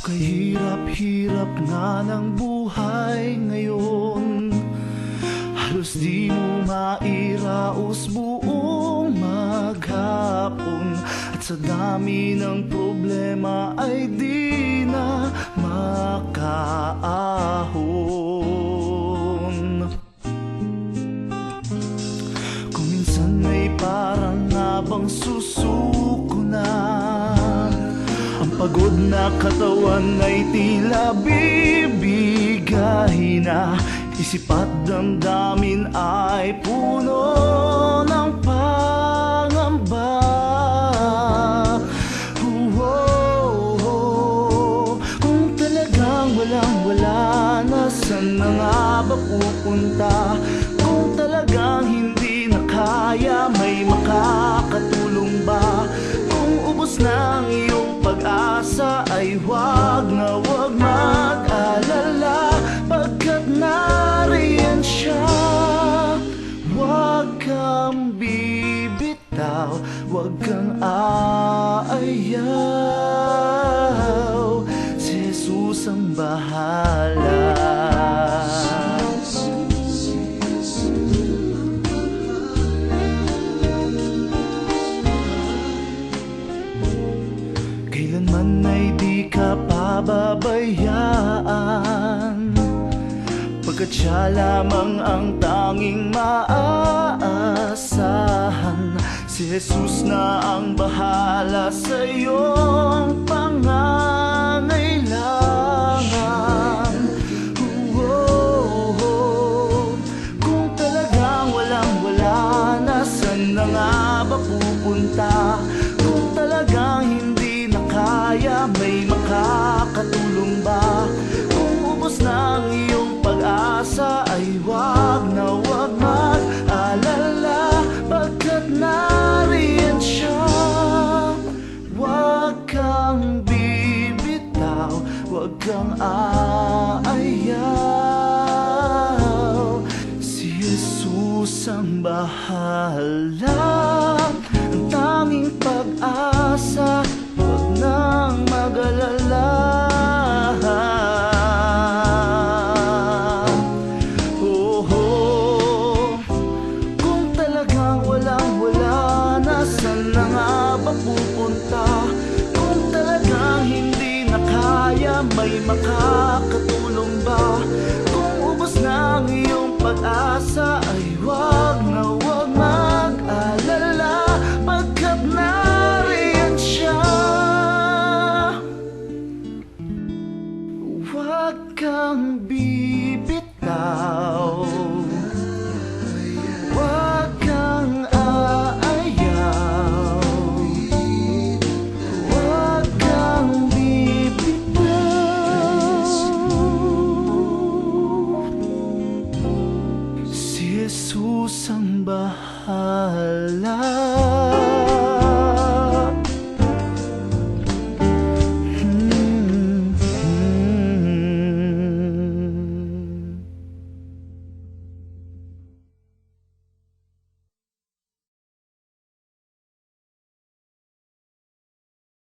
Kahirap-hirap nga ng buhay ngayon, halos di mo mairaos buong maghapon. At sa dami ng problema ay di na makaahon. Kung minsan ay parang nga bang susuko na, ang pagod na katawan ay tila bibigay na. Isip at damdamin ay puno ng pangamba. Kung talagang walang-wala na, saan na nga ba pupunta? Kung talagang hindi na kaya, may makakatulong ba? Kung ubos na ang iyong pag-asa, ay wag na wag mag-alala, pagkat nariyan siya. Wag kang bibitaw, wag kang aayaw, si Jesus ang bahala. Kailanman ay di ka pababayaan, pagkat siya lamang ang tanging maaasahan. Si Jesus na ang bahala sa iyong pangangailangan. Kung talagang walang-wala na, saan na nga ba pupunta? Kung talagang hindi na kaya, may makakatulong ba? Kung ubos na ang iyong pag-asa, ay wag na wag mag-alala, pagkat nariyan siya. Wag kang bibitaw, wag kang aayaw, si Jesus ang bahala. Ang tanging pag-asa, wag nang mag-alala. Kung talagang walang-wala na, saan na nga ba pupunta? Kung talagang hindi na kaya, may makakatulong ba? Kung ubos na ang iyong pag-asa, ay wag na wag